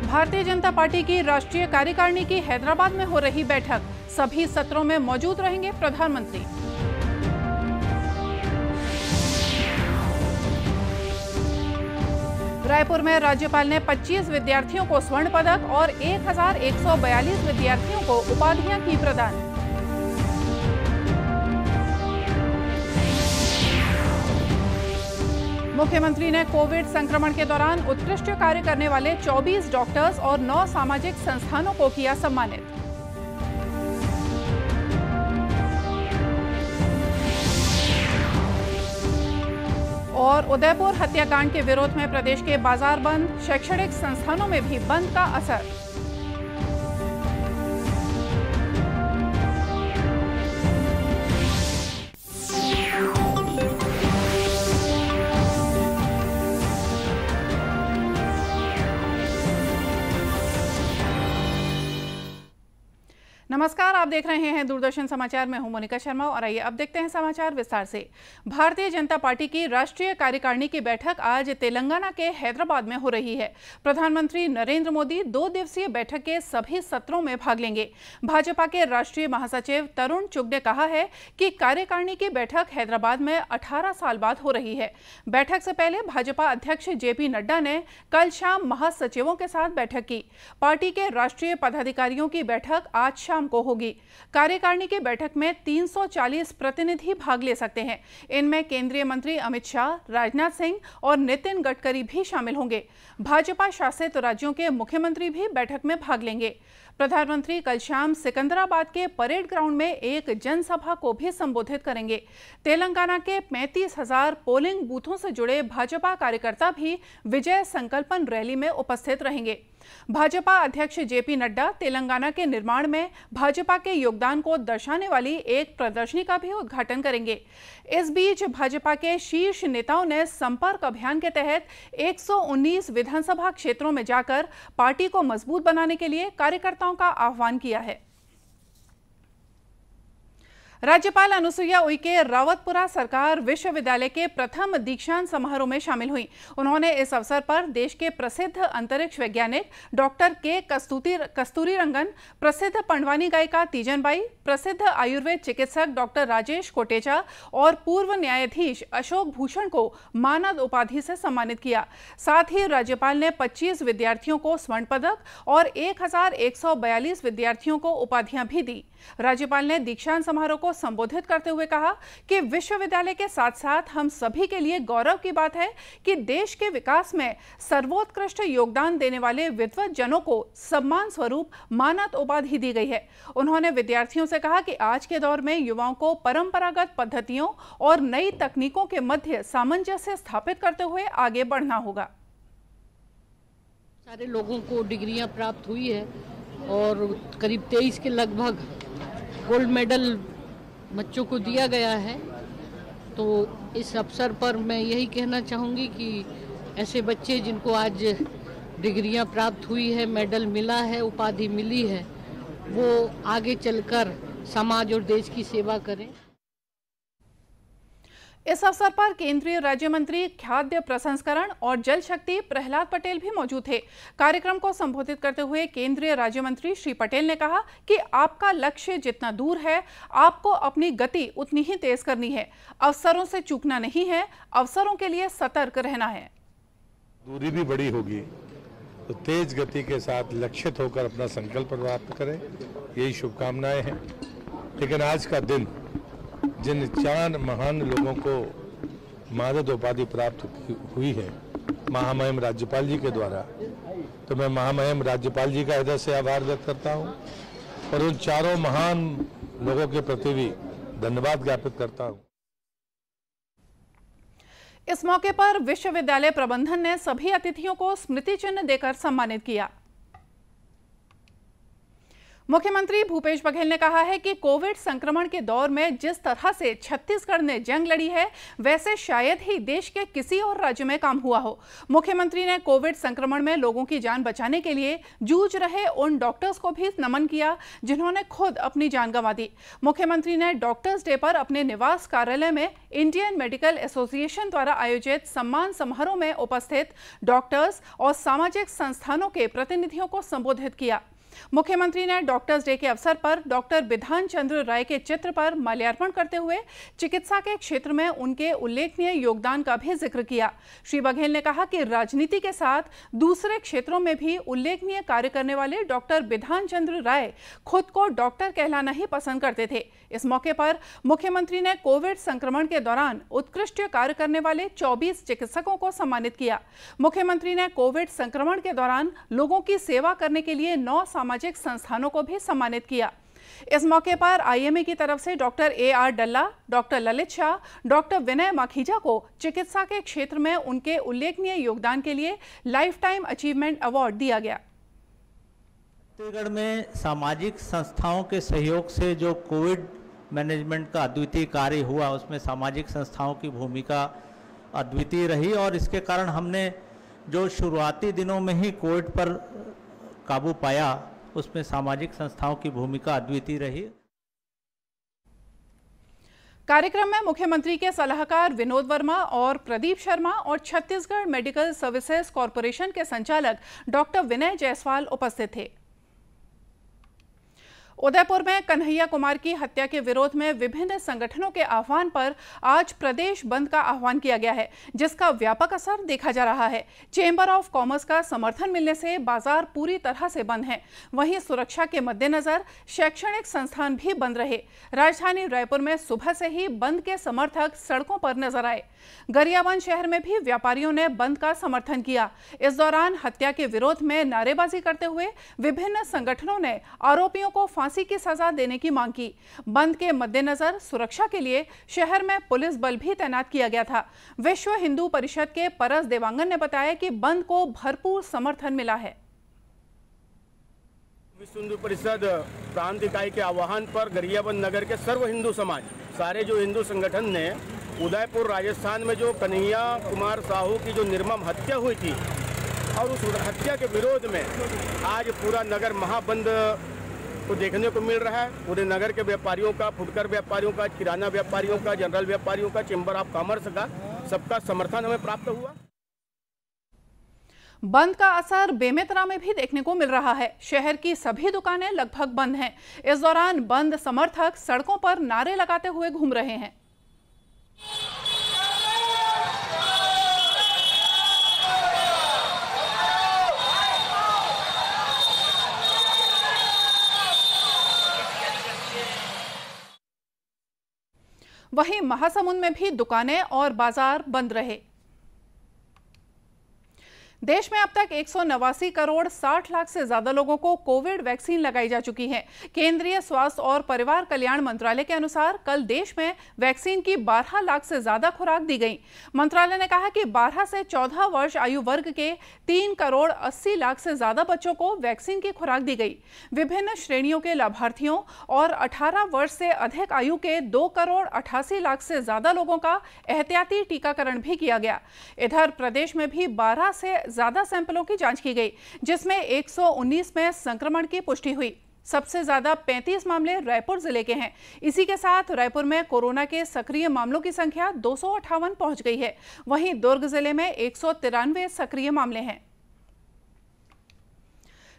Bharatiya Janata party की राष्ट्रीय कार्यकारिणी की हैदराबाद में हो रही बैठक, सभी सत्रों में मौजूद रहेंगे प्रधानमंत्री। रायपुर में राज्यपाल ने 25 विद्यार्थियों को स्वर्ण पदक और 1142 विद्यार्थियों को उपाधियां की प्रदान। मुख्यमंत्री ने कोविड संक्रमण के दौरान उत्कृष्ट कार्य करने वाले 24 डॉक्टर्स और 9 सामाजिक संस्थानों को किया सम्मानित। और उदयपुर हत्याकांड के विरोध में प्रदेश के बाजार बंद, शैक्षणिक संस्थानों में भी बंद का असर। नमस्कार, आप देख रहे हैं दूरदर्शन समाचार। मैं हूं मोनिका शर्मा और आइए अब देखते हैं समाचार विस्तार से। भारतीय जनता पार्टी की राष्ट्रीय कार्यकारिणी की बैठक आज तेलंगाना के हैदराबाद में हो रही है। प्रधानमंत्री नरेंद्र मोदी 2 दिवसीय बैठक के सभी सत्रों में भाग लेंगे। भाजपा के राष्ट्रीय महासचिव तरुण चुग ने कहा है कि कार्यकारिणी की बैठक हैदराबाद में 18 साल बाद हो रही है। बैठक से पहले भाजपा अध्यक्ष जेपी नड्डा ने कल शाम महासचिवों के साथ बैठक की। पार्टी के राष्ट्रीय पदाधिकारियों की बैठक आज शाम को होगी। कार्यकारिणी की बैठक में 340 प्रतिनिधि भाग ले सकते हैं। इनमें केंद्रीय मंत्री अमित शाह, राजनाथ सिंह और नितिन गडकरी भी शामिल होंगे। भाजपा शासित राज्यों के मुख्यमंत्री भी बैठक में भाग लेंगे। प्रधानमंत्री कल शाम सिकंदराबाद के परेड ग्राउंड में एक जनसभा को भी संबोधित करेंगे। तेलंगाना के 35,000 पोलिंग बूथों से जुड़े भाजपा कार्यकर्ता भी विजय संकल्पन रैली में उपस्थित रहेंगे। भाजपा अध्यक्ष जेपी नड्डा तेलंगाना के निर्माण में भाजपा के योगदान को दर्शाने वाली एक प्रदर्शनी का भी उद्घाटन करेंगे। इस बीच भाजपा के शीर्ष नेताओं ने संपर्क अभियान के तहत 119 विधानसभा क्षेत्रों में जाकर पार्टी को मजबूत बनाने के लिए कार्यकर्ताओं का आह्वान किया है। राज्यपाल अनुसुईया उइके रावतपुरा सरकार विश्वविद्यालय के प्रथम दीक्षांत समारोह में शामिल हुई। उन्होंने इस अवसर पर देश के प्रसिद्ध अंतरिक्ष वैज्ञानिक डॉक्टर के कस्तूरीरंगन, प्रसिद्ध पंडवानी गायिका तीजनबाई, प्रसिद्ध आयुर्वेद चिकित्सक डॉक्टर राजेश कोटेचा और पूर्व न्यायाधीश अशोक भूषण को मानद उपाधि से सम्मानित किया। साथ ही राज्यपाल ने 25 विद्यार्थियों को स्वर्ण पदक और 1142 विद्यार्थियों को उपाधियां भी दी। राज्यपाल ने दीक्षांत समारोह को संबोधित करते हुए कहा कि विश्वविद्यालय के साथ साथ हम सभी के लिए गौरव की बात है कि देश के विकास में सर्वोत्कृष्ट योगदान देने वाले विद्वत जनों को सम्मान स्वरूप मानद उपाधि दी गई है। उन्होंने विद्यार्थियों से कहा कि आज के दौर में युवाओं को परंपरागत पद्धतियों और नई तकनीकों के मध्य सामंजस्य स्थापित करते हुए आगे बढ़ना होगा। सारे लोगों को डिग्रियां प्राप्त हुई है और करीब 23 के लगभग गोल्ड मेडल बच्चों को दिया गया है। तो इस अवसर पर मैं यही कहना चाहूँगी कि ऐसे बच्चे जिनको आज डिग्रियां प्राप्त हुई है, मेडल मिला है, उपाधि मिली है, वो आगे चलकर समाज और देश की सेवा करें। इस अवसर पर केंद्रीय राज्य मंत्री खाद्य प्रसंस्करण और जल शक्ति प्रहलाद पटेल भी मौजूद थे। कार्यक्रम को संबोधित करते हुए केंद्रीय राज्य मंत्री श्री पटेल ने कहा कि आपका लक्ष्य जितना दूर है, आपको अपनी गति उतनी ही तेज करनी है। अवसरों से चूकना नहीं है, अवसरों के लिए सतर्क रहना है। दूरी भी बड़ी होगी तो तेज गति के साथ लक्षित होकर अपना संकल्प प्राप्त करें, यही शुभकामनाएं हैं। लेकिन आज का दिन जिन 4 महान लोगों को मानद उपाधि प्राप्त हुई है महामहिम राज्यपाल जी के द्वारा, तो मैं महामहिम राज्यपाल जी का हृदय से आभार व्यक्त करता हूं और उन 4 महान लोगों के प्रति भी धन्यवाद ज्ञापित करता हूं। इस मौके पर विश्वविद्यालय प्रबंधन ने सभी अतिथियों को स्मृति चिन्ह देकर सम्मानित किया। मुख्यमंत्री भूपेश बघेल ने कहा है कि कोविड संक्रमण के दौर में जिस तरह से छत्तीसगढ़ ने जंग लड़ी है, वैसे शायद ही देश के किसी और राज्य में काम हुआ हो। मुख्यमंत्री ने कोविड संक्रमण में लोगों की जान बचाने के लिए जूझ रहे उन डॉक्टर्स को भी नमन किया जिन्होंने खुद अपनी जान गंवा दी। मुख्यमंत्री ने डॉक्टर्स डे पर अपने निवास कार्यालय में इंडियन मेडिकल एसोसिएशन द्वारा आयोजित सम्मान समारोह में उपस्थित डॉक्टर्स और सामाजिक संस्थानों के प्रतिनिधियों को संबोधित किया। मुख्यमंत्री ने डॉक्टर्स डे के अवसर पर डॉक्टर बिधान चंद्र राय के चित्र पर माल्यार्पण करते हुए चिकित्सा के क्षेत्र में उनके उल्लेखनीय योगदान का भी जिक्र किया। श्री बघेल ने कहा कि राजनीति के साथ दूसरे क्षेत्रों में भी उल्लेखनीय कार्य करने वाले डॉक्टर बिधान चंद्र राय खुद को डॉक्टर कहलाना ही पसंद करते थे। इस मौके पर मुख्यमंत्री ने कोविड संक्रमण के दौरान उत्कृष्ट कार्य करने वाले 24 चिकित्सकों को सम्मानित किया। मुख्यमंत्री ने कोविड संक्रमण के दौरान लोगों की सेवा करने के लिए 9 सामाजिक संस्थानों को भी सम्मानित किया। इस मौके पर आईएमए की तरफ से डॉक्टर AR डल्ला, डॉक्टर ललित शाह, डॉक्टर विनय माखीजा को चिकित्सा के क्षेत्र में उनके उल्लेखनीय योगदान के लिए लाइफ टाइम अचीवमेंट अवार्ड दिया गया। छत्तीसगढ़ में सामाजिक संस्थाओं के सहयोग से जो कोविड मैनेजमेंट का अद्वितीय कार्य हुआ, उसमें सामाजिक संस्थाओं की भूमिका अद्वितीय रही और इसके कारण हमने जो शुरुआती दिनों में ही कोविड पर काबू पाया, उसमें सामाजिक संस्थाओं की भूमिका अद्वितीय रही। कार्यक्रम में मुख्यमंत्री के सलाहकार विनोद वर्मा और प्रदीप शर्मा और छत्तीसगढ़ मेडिकल सर्विसेज कॉरपोरेशन के संचालक डॉक्टर विनय जायसवाल उपस्थित थे। उदयपुर में कन्हैया कुमार की हत्या के विरोध में विभिन्न संगठनों के आह्वान पर आज प्रदेश बंद का आह्वान किया गया है, जिसका व्यापक असर देखा जा रहा है। चेंबर ऑफ कॉमर्स का समर्थन मिलने से बाजार पूरी तरह से बंद है। वहीं सुरक्षा के मद्देनजर शैक्षणिक संस्थान भी बंद रहे। राजधानी रायपुर में सुबह से ही बंद के समर्थक सड़कों पर नजर आए। गरियाबंद शहर में भी व्यापारियों ने बंद का समर्थन किया। इस दौरान हत्या के विरोध में नारेबाजी करते हुए विभिन्न संगठनों ने आरोपियों को फांसी की सजा देने की मांग की। बंद के मद्देनजर सुरक्षा के लिए शहर में पुलिस बल भी तैनात किया गया था। विश्व हिंदू परिषद के परस देवांगन ने बताया कि बंद को भरपूर समर्थन मिला है। विश्व हिंदू परिषद प्रांत इकाई के आह्वान पर गरियाबंद नगर के सर्व हिंदू समाज, सारे जो हिंदू संगठन ने उदयपुर राजस्थान में जो कन्हैया कुमार साहू की जो निर्मम हत्या हुई थी और उस हत्या के विरोध में आज पूरा नगर महाबंद को देखने को मिल रहा है। पूरे नगर के व्यापारियों का, फुटकर व्यापारियों का, किराना व्यापारियों का, जनरल व्यापारियों का, चेंबर ऑफ कॉमर्स का, सबका समर्थन हमें प्राप्त हुआ। बंद का असर बेमेतरा में भी देखने को मिल रहा है। शहर की सभी दुकानें लगभग बंद हैं। इस दौरान बंद समर्थक सड़कों पर नारे लगाते हुए घूम रहे हैं। वहीं महासमुंद में भी दुकानें और बाजार बंद रहे। देश में अब तक 189 करोड़ 60 लाख से ज्यादा लोगों को कोविड वैक्सीन लगाई जा चुकी है। केंद्रीय स्वास्थ्य और परिवार कल्याण मंत्रालय के अनुसार कल देश में वैक्सीन की 12 लाख से ज्यादा खुराक दी गई। मंत्रालय ने कहा कि 12 से 14 वर्ष आयु वर्ग के 3 करोड़ 80 लाख से ज्यादा बच्चों को वैक्सीन की खुराक दी गई। विभिन्न श्रेणियों के लाभार्थियों और 18 वर्ष से अधिक आयु के 2 करोड़ 88 लाख से ज्यादा लोगों का एहतियाती टीकाकरण भी किया गया। इधर प्रदेश में भी 12 से ज्यादा सैंपलों की जांच की गई, जिसमें 119 में संक्रमण की पुष्टि हुई। सबसे ज्यादा 35 मामले रायपुर जिले के हैं। इसी के साथ रायपुर में कोरोना के सक्रिय मामलों की संख्या 258 पहुंच गई है। वहीं दुर्ग जिले में 193 सक्रिय मामले हैं।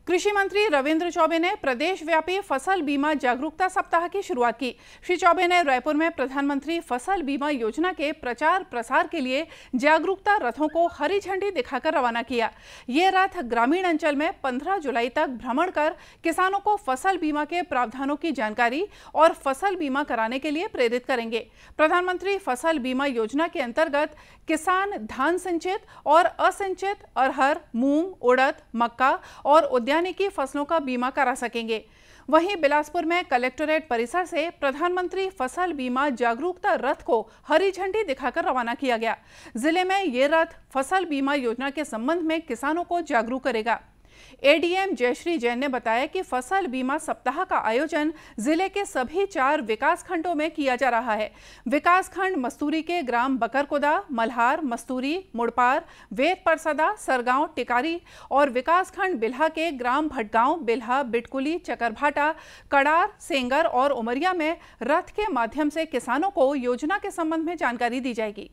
कृषि मंत्री रविंद्र चौबे ने प्रदेश व्यापी फसल बीमा जागरूकता सप्ताह की शुरुआत की। श्री चौबे ने रायपुर में प्रधानमंत्री फसल बीमा योजना के प्रचार प्रसार के लिए जागरूकता रथों को हरी झंडी दिखाकर रवाना किया। ये रथ ग्रामीण अंचल में 15 जुलाई तक भ्रमण कर किसानों को फसल बीमा के प्रावधानों की जानकारी और फसल बीमा कराने के लिए प्रेरित करेंगे। प्रधानमंत्री फसल बीमा योजना के अंतर्गत किसान धान सिंचित और असिंचित अरहर, मूंग, उड़द, मक्का और उद्यानिकी फसलों का बीमा करा सकेंगे। वहीं बिलासपुर में कलेक्टोरेट परिसर से प्रधानमंत्री फसल बीमा जागरूकता रथ को हरी झंडी दिखाकर रवाना किया गया। जिले में ये रथ फसल बीमा योजना के संबंध में किसानों को जागरूक करेगा। एडीएम जयश्री जैन ने बताया कि फसल बीमा सप्ताह का आयोजन जिले के सभी 4 विकास खंडों में किया जा रहा है। विकास खंड मस्तूरी के ग्राम बकरकुदा, मल्हार, मस्तूरी, मुड़पार, वेद परसदा, सरगांव, टिकारी और विकास खंड बिल्हा के ग्राम भटगांव, बिल्हा, बिटकुली, चकरभाटा, कड़ार, सेंगर और उमरिया में रथ के माध्यम से किसानों को योजना के संबंध में जानकारी दी जाएगी।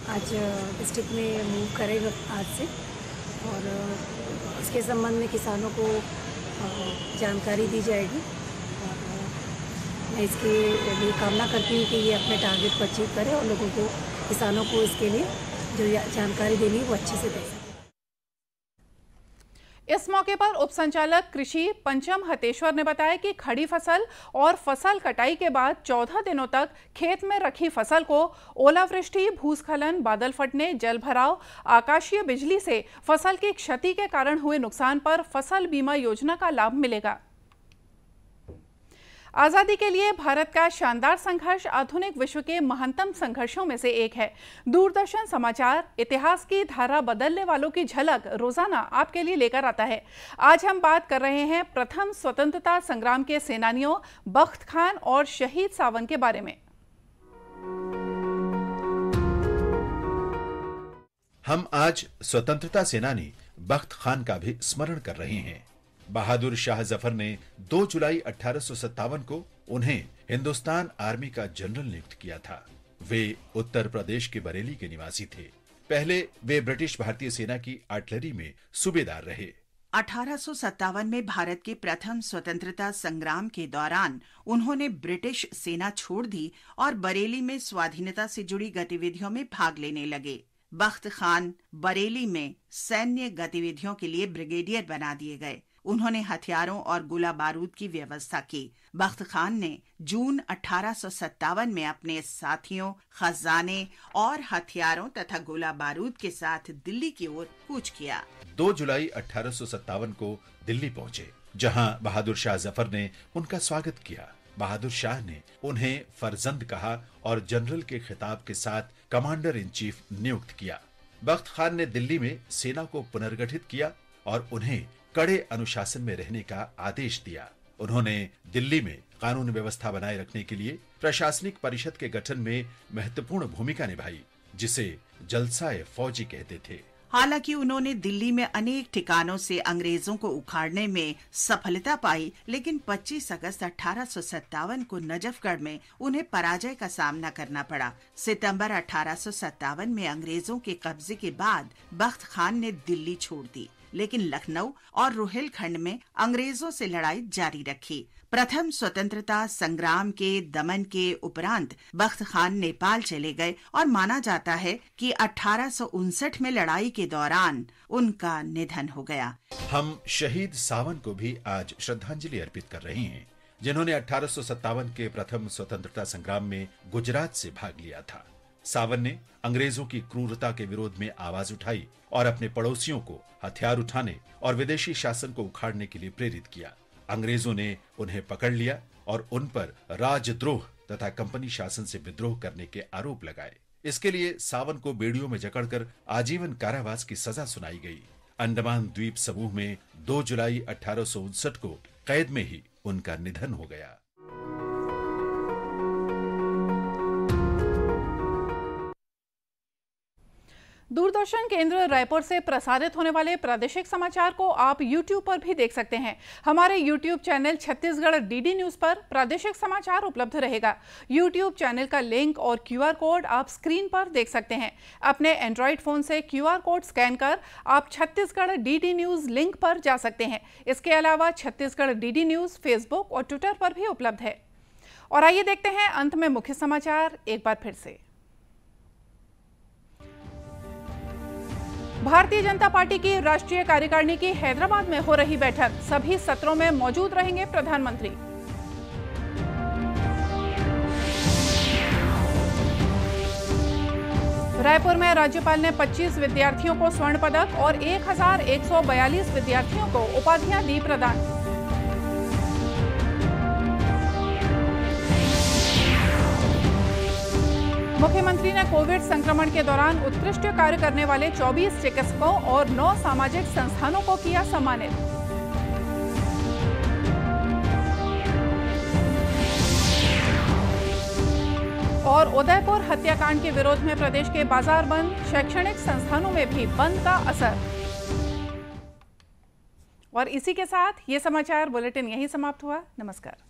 आज डिस्ट्रिक्ट में मूव करेगा आज से और इसके संबंध में किसानों को जानकारी दी जाएगी और मैं इसके लिए कामना करती हूँ कि ये अपने टारगेट को अचीव करें और लोगों को, किसानों को इसके लिए जो जानकारी देनी है वो अच्छे से दे सकें। इस मौके पर उप संचालक कृषि पंचम हतेश्वर ने बताया कि खड़ी फसल और फसल कटाई के बाद 14 दिनों तक खेत में रखी फसल को ओलावृष्टि, भूस्खलन, बादल फटने, जल भराव, आकाशीय बिजली से फसल की क्षति के कारण हुए नुकसान पर फसल बीमा योजना का लाभ मिलेगा। आजादी के लिए भारत का शानदार संघर्ष आधुनिक विश्व के महानतम संघर्षों में से एक है। दूरदर्शन समाचार इतिहास की धारा बदलने वालों की झलक रोजाना आपके लिए लेकर आता है। आज हम बात कर रहे हैं प्रथम स्वतंत्रता संग्राम के सेनानियों बख्त खान और शहीद सावन के बारे में। हम आज स्वतंत्रता सेनानी बख्त खान का भी स्मरण कर रहे हैं। बहादुर शाह जफर ने 2 जुलाई 1857 को उन्हें हिंदुस्तान आर्मी का जनरल नियुक्त किया था। वे उत्तर प्रदेश के बरेली के निवासी थे। पहले वे ब्रिटिश भारतीय सेना की आर्टिलरी में सूबेदार रहे। 1857 में भारत के प्रथम स्वतंत्रता संग्राम के दौरान उन्होंने ब्रिटिश सेना छोड़ दी और बरेली में स्वाधीनता से जुड़ी गतिविधियों में भाग लेने लगे। बख्त खान बरेली में सैन्य गतिविधियों के लिए ब्रिगेडियर बना दिए गए। उन्होंने हथियारों और गोला बारूद की व्यवस्था की। बख्त खान ने जून 1857 में अपने साथियों, खजाने और हथियारों तथा गोला बारूद के साथ दिल्ली की ओर कूच किया। 2 जुलाई 1857 को दिल्ली पहुंचे, जहां बहादुर शाह जफर ने उनका स्वागत किया। बहादुर शाह ने उन्हें फरजंद कहा और जनरल के खिताब के साथ कमांडर इन चीफ नियुक्त किया। बख्त खान ने दिल्ली में सेना को पुनर्गठित किया और उन्हें कड़े अनुशासन में रहने का आदेश दिया। उन्होंने दिल्ली में कानून व्यवस्था बनाए रखने के लिए प्रशासनिक परिषद के गठन में महत्वपूर्ण भूमिका निभाई, जिसे जलसाए फौजी कहते थे। हालांकि उन्होंने दिल्ली में अनेक ठिकानों से अंग्रेजों को उखाड़ने में सफलता पाई, लेकिन 25 अगस्त 1857 को नजफगढ़ में उन्हें पराजय का सामना करना पड़ा। सितंबर 1857 में अंग्रेजों के कब्जे के बाद बख्त खान ने दिल्ली छोड़ दी, लेकिन लखनऊ और रोहिलखंड में अंग्रेजों से लड़ाई जारी रखी। प्रथम स्वतंत्रता संग्राम के दमन के उपरांत बख्त खान नेपाल चले गए और माना जाता है कि 1859 में लड़ाई के दौरान उनका निधन हो गया। हम शहीद सावन को भी आज श्रद्धांजलि अर्पित कर रहे हैं, जिन्होंने 1857 के प्रथम स्वतंत्रता संग्राम में गुजरात से भाग लिया था। सावन ने अंग्रेजों की क्रूरता के विरोध में आवाज उठाई और अपने पड़ोसियों को हथियार उठाने और विदेशी शासन को उखाड़ने के लिए प्रेरित किया। अंग्रेजों ने उन्हें पकड़ लिया और उन पर राजद्रोह तथा कंपनी शासन से विद्रोह करने के आरोप लगाए। इसके लिए सावन को बेड़ियों में जकड़कर आजीवन कारावास की सजा सुनाई गई। अंडमान द्वीप समूह में 2 जुलाई 1859 को कैद में ही उनका निधन हो गया। दूरदर्शन केंद्र रायपुर से प्रसारित होने वाले प्रादेशिक समाचार को आप YouTube पर भी देख सकते हैं। हमारे YouTube channel Chhattisgarh DD news पर प्रादेशिक समाचार उपलब्ध रहेगा। YouTube चैनल का लिंक और QR कोड आप स्क्रीन पर देख सकते हैं। अपने एंड्रॉइड फोन से QR कोड स्कैन कर आप छत्तीसगढ़ DD न्यूज लिंक पर जा सकते हैं। इसके अलावा छत्तीसगढ़ DD न्यूज फेसबुक और ट्विटर पर भी उपलब्ध है। और आइए देखते हैं अंत में मुख्य समाचार एक बार फिर से। भारतीय जनता पार्टी की राष्ट्रीय कार्यकारिणी की हैदराबाद में हो रही बैठक, सभी सत्रों में मौजूद रहेंगे प्रधानमंत्री। रायपुर में राज्यपाल ने 25 विद्यार्थियों को स्वर्ण पदक और 1142 विद्यार्थियों को उपाधियां दी प्रदान। मुख्यमंत्री ने कोविड संक्रमण के दौरान उत्कृष्ट कार्य करने वाले 24 चिकित्सकों और 9 सामाजिक संस्थानों को किया सम्मानित। और उदयपुर हत्याकांड के विरोध में प्रदेश के बाजार बंद, शैक्षणिक संस्थानों में भी बंद का असर। और इसी के साथ ये समाचार बुलेटिन यहीं समाप्त हुआ। नमस्कार।